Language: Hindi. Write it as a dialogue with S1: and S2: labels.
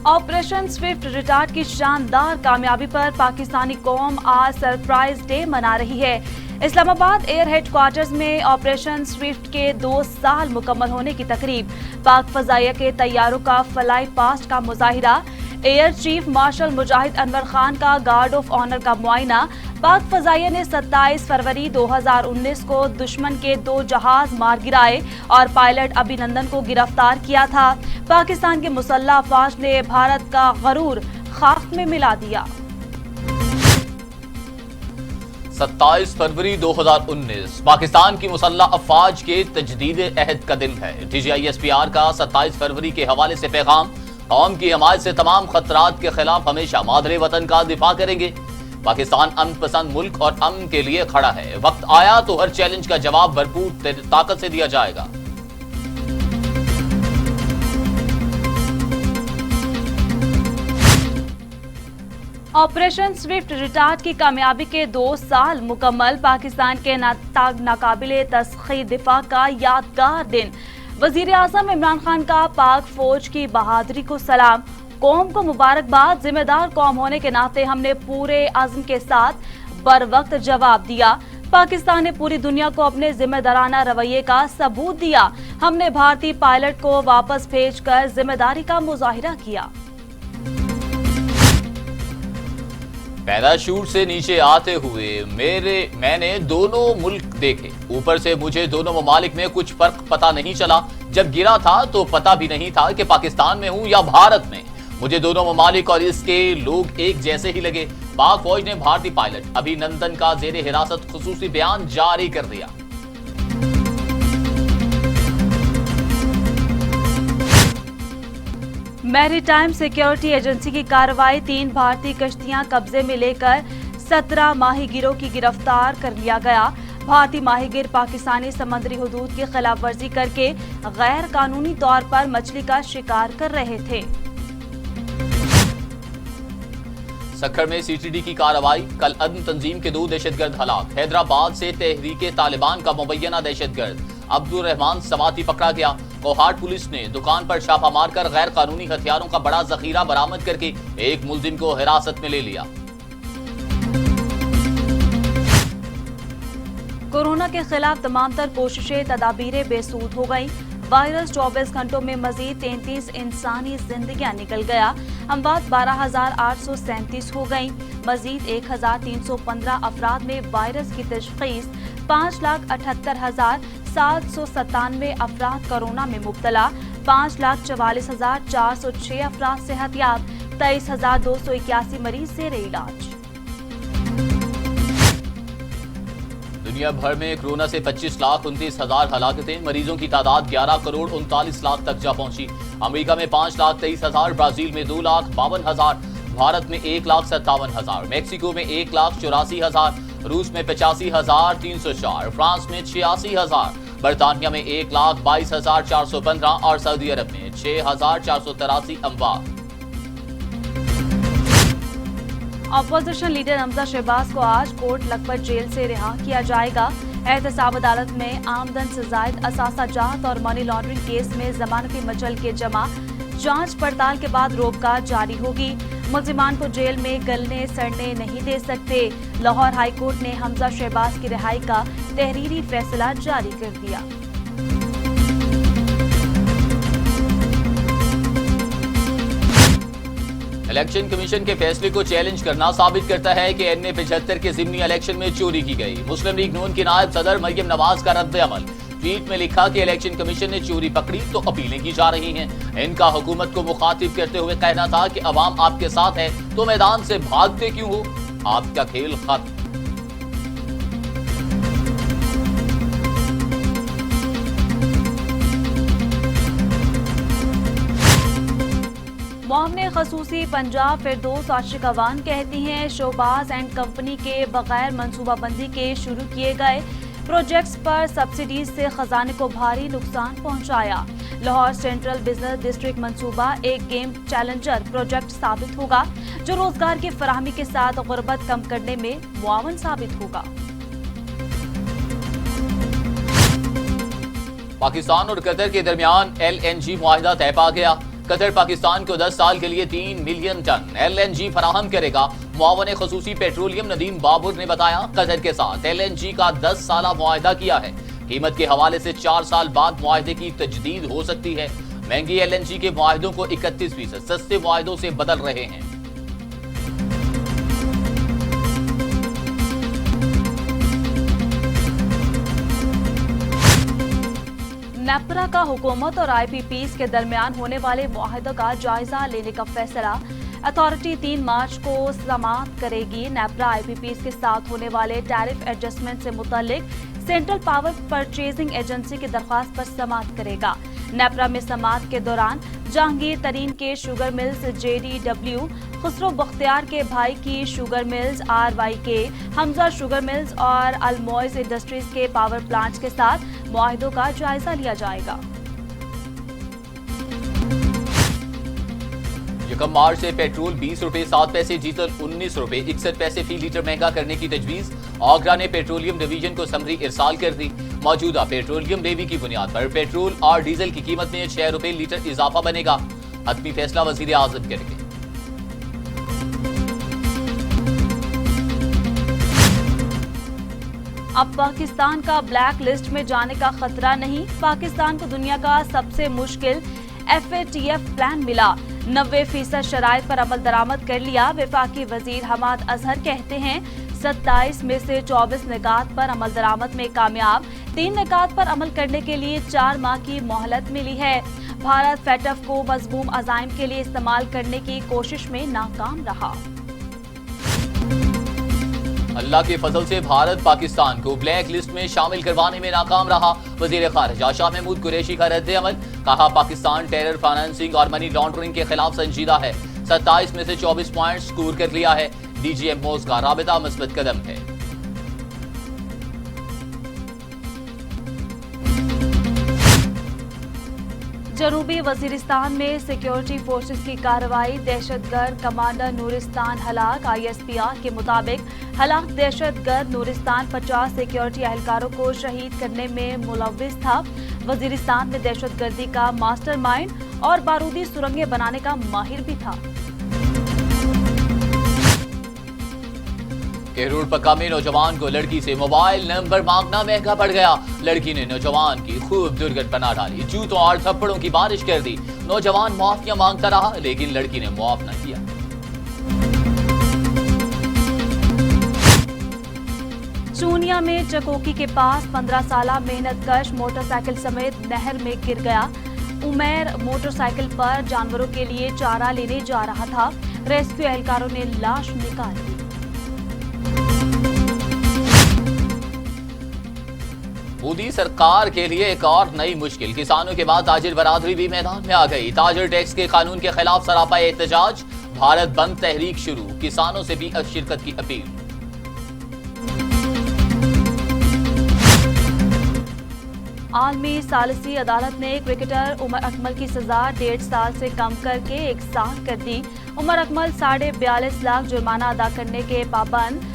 S1: ऑपरेशन स्विफ्ट रिटार्ट की शानदार कामयाबी पर पाकिस्तानी कौम आज सरप्राइज डे मना रही है। इस्लामाबाद एयर हेडक्वार्टर्स में ऑपरेशन स्विफ्ट के 2 साल मुकम्मल होने की तकरीब, पाक फजाइया के तैयारों का फ्लाई पास्ट का मुजाहिरा, एयर चीफ मार्शल मुजाहिद अनवर खान का गार्ड ऑफ ऑनर का मुआयना। पाक फजाइया ने 27 फरवरी 2019 को दुश्मन के 2 जहाज मार गिराए और पायलट अभिनंदन को गिरफ्तार किया था। पाकिस्तान के मुसल्लह अफवाज ने भारत का गरूर खाक में मिला दिया।
S2: 27 फरवरी 2019 पाकिस्तान की मुसल्लह अफवाज के तजदीद अहद का दिन है। DGISPR का 27 फरवरी के हवाले से पैगाम, कौम की हमायत से तमाम खतरात के खिलाफ हमेशा मादरे वतन का दिफा करेंगे। पाकिस्तान अमन पसंद मुल्क और अमन के लिए खड़ा है। वक्त आया तो हर चैलेंज का जवाब भरपूर ताकत से दिया जाएगा।
S1: ऑपरेशन स्विफ्ट रिटार्ट की कामयाबी के 2 साल मुकम्मल, पाकिस्तान के नाकाबिले तस्खीर दिफा का यादगार दिन। वजीर आजम इमरान खान का पाक फौज की बहादुरी को सलाम, कौम को मुबारकबाद। जिम्मेदार कौम होने के नाते हमने पूरे अज़्म के साथ बर वक्त जवाब दिया। पाकिस्तान ने पूरी दुनिया को अपने जिम्मेदाराना रवैये का सबूत दिया। हमने भारतीय पायलट को वापस भेजकर जिम्मेदारी का मुजाहिरा किया।
S2: पैराशूट से नीचे आते हुए मैंने दोनों मुल्क देखे। ऊपर से मुझे दोनों ममालिक में कुछ फर्क पता नहीं चला। जब गिरा था तो पता भी नहीं था कि पाकिस्तान में हूं या भारत में। मुझे दोनों ममालिक और इसके लोग एक जैसे ही लगे। पाक फौज ने भारतीय पायलट अभिनंदन का जेर हिरासत खुसूसी बयान जारी कर दिया।
S1: मैरीटाइम सिक्योरिटी एजेंसी की कार्रवाई, 3 भारतीय कश्तियां कब्जे में लेकर 17 माहीगिरों की गिरफ्तार कर लिया गया। भारतीय माहीगिर पाकिस्तानी समुद्री हुदूद की खिलाफ वर्जी करके गैर कानूनी तौर पर मछली का शिकार कर रहे थे।
S2: सक्खर में CTD की कार्रवाई, कल अदन तंजीम के 2 दहशतगर्द हलाक। हैदराबाद से तहरीके तालिबान का मुबैना दहशतगर्द अब्दुल रहमान सवाती पकड़ा गया। कोहाट पुलिस ने दुकान पर छापा मारकर गैर कानूनी हथियारों का बड़ा जखीरा बरामद करके एक मुलजिम को हिरासत में ले लिया।
S1: कोरोना के खिलाफ तमाम तर कोशिशें तदाबीरें बेसूद हो गईं। वायरस 24 घंटों में मजीद 33 इंसानी जिंदगियां निकल गया। अमवात 12,837 हो गईं। मजीद 1,315 अफराद में वायरस की तशखीस। 5,78,797 अफराद कोरोना में मुब्तला। 5,44,406 अफराद सेहतियाब। 23,281 मरीज जेर इलाज।
S2: दुनिया भर में कोरोना से 25,29,000 हलाकतें। मरीजों की तादाद 11,39,00,000 तक जा पहुंची। अमेरिका में 5,23,000, ब्राजील में 2,52,000, भारत में 1,57,000, मैक्सिको में 1,84,000, रूस में 85,304, फ्रांस में 86,000, बरतानिया में 1,22,415 और सऊदी अरब में 6,483 अमवात।
S1: अपोजिशन लीडर हमजा शहबाज को आज कोट लखपत जेल से रिहा किया जाएगा। एहतसाब अदालत में आमदन से जायद असासाजात और मनी लॉन्ड्रिंग केस में जमानती मचल के जमा। जांच पड़ताल के बाद रोक जारी होगी। मुलजिमान को जेल में गलने सड़ने नहीं दे सकते। लाहौर हाई कोर्ट ने हमजा शहबाज की रिहाई का तहरीरी फैसला जारी कर दिया।
S2: इलेक्शन कमीशन के फैसले को चैलेंज करना साबित करता है कि NA 75 के ज़िमनी इलेक्शन में चोरी की गई। मुस्लिम लीग नून की नायब सदर मरियम नवाज का रद्द अमल। ट्वीट में लिखा कि इलेक्शन कमीशन ने चोरी पकड़ी तो अपीलें की जा रही हैं। इनका हुकूमत को मुखातिब करते हुए कहना था कि अवाम आपके साथ है तो मैदान से भागते क्यों हो, आपका खेल खत्म।
S1: मोहम्मद खसूसी पंजाब फिरदौस आशिक अवान कहती हैं, शोबाज एंड कंपनी के बगैर मनसूबाबंदी के शुरू किए गए प्रोजेक्ट्स पर सब्सिडीज से खजाने को भारी नुकसान पहुंचाया। लाहौर सेंट्रल बिजनेस डिस्ट्रिक्ट मंसूबा एक गेम चैलेंजर प्रोजेक्ट साबित होगा जो रोजगार की फराहमी के साथ गुर्बत कम करने में मुआवन साबित होगा।
S2: पाकिस्तान और कतर के दरमियान LNG मुआहिदा तय पा गया। कतर पाकिस्तान को 10 साल के लिए 3 मिलियन टन LNG फराहम करेगा। मुआवन खसूसी पेट्रोलियम नदीम बाबुर ने बताया, कतर के साथ LNG का 10 साला मुआहदा किया है। कीमत के हवाले से 4 साल बाद मुआहदे की तजदीद हो सकती है। महंगी LNG के मुआहदों को 31% सस्ते मुआहदों से बदल रहे हैं।
S1: नेपरा का हुकूमत और IPPs के दरमियान होने वाले मुआहदे का जायजा लेने का फैसला। अथॉरिटी 3 मार्च को समाअत करेगी। नेपरा IPPs के साथ होने वाले टैरिफ एडजस्टमेंट से मुतालिक सेंट्रल पावर परचेजिंग एजेंसी की दरख्वास्त पर समाअत करेगा। नेपरा में समाअत के दौरान जहांगीर तरीन के sugar mills JDW, Khusro Bakhtiyar के भाई की sugar mills RYK, Hamza sugar mills और अलमॉइज इंडस्ट्रीज के पावर प्लांट्स के साथ मुआहदों का जायजा लिया जाएगा।
S2: 1 मार्च से पेट्रोल 20 रुपए 7 पैसे, डीजल 19 रुपए 61 पैसे फी लीटर महंगा करने की तजवीज। आगरा ने पेट्रोलियम डिवीजन को समरी इरसाल कर दी। मौजूदा पेट्रोलियम लेवी की बुनियाद पर पेट्रोल और डीजल की कीमत में 6 रुपए लीटर इजाफा बनेगा। हतमी फैसला वजीर आजम करेंगे।
S1: अब पाकिस्तान का ब्लैक लिस्ट में जाने का खतरा नहीं। पाकिस्तान को दुनिया का सबसे मुश्किल FATF प्लान मिला। 90% शराइत पर अमल दरामद कर लिया। वफाकी वजीर हमाद अजहर कहते हैं 27 में से 24 निकात पर अमल दरामद में कामयाब। 3 निकात पर अमल करने के लिए 4 माह की मोहलत मिली है। भारत FATF को मज़मूम अज़ाइम के लिए इस्तेमाल करने की कोशिश में नाकाम रहा।
S2: अल्लाह के फजल से भारत पाकिस्तान को ब्लैक लिस्ट में शामिल करवाने में नाकाम रहा। वजीर खारिजा शाह महमूद कुरैशी का रद्द अमल। कहा, पाकिस्तान टेरर फाइनेंसिंग और मनी लॉन्ड्रिंग के खिलाफ संजीदा है। 27 में से 24 पॉइंट स्कोर कर लिया है। DGMOs का राबिता मुस्बत कदम है।
S1: जनूबी वजीरिस्तान में सिक्योरिटी फोर्सेस की कार्रवाई। दहशतगर्द कमांडर नूरिस्तान हलाक। ISPR के मुताबिक हलाक दहशतगर्द नूरिस्तान 50 सिक्योरिटी एहलकारों को शहीद करने में मुलव्विस था। वजीरिस्तान में दहशतगर्दी का मास्टरमाइंड और बारूदी सुरंगें बनाने का माहिर भी था।
S2: केरूल पक्का में नौजवान को लड़की से मोबाइल नंबर मांगना महंगा पड़ गया। लड़की ने नौजवान की खूब दुर्गत बना डाली, जूतों और थप्पड़ों की बारिश कर दी। नौजवान माफिया मांगता रहा, लेकिन लड़की ने मुआफ न किया।
S1: चूनिया में चकोकी के पास 15 साला मेहनतकश मोटरसाइकिल समेत नहर में गिर गया। उमैर मोटरसाइकिल पर जानवरों के लिए चारा लेने जा रहा था। रेस्क्यू एहलकारों ने लाश निकाल ली।
S2: मोदी सरकार के लिए एक और नई मुश्किल। किसानों के बाद ताजिर बरादरी भी मैदान में आ गई। ताजिर टैक्स के कानून के खिलाफ सरापा एहतजाज। भारत बंद तहरीक शुरू। किसानों से भी शिरकत की अपील।
S1: आलमी सालिसी अदालत ने क्रिकेटर उमर अकमल की सजा 1.5 साल से कम करके 1 साल कर दी। उमर अकमल 42.5 लाख जुर्माना अदा करने के पाबंद।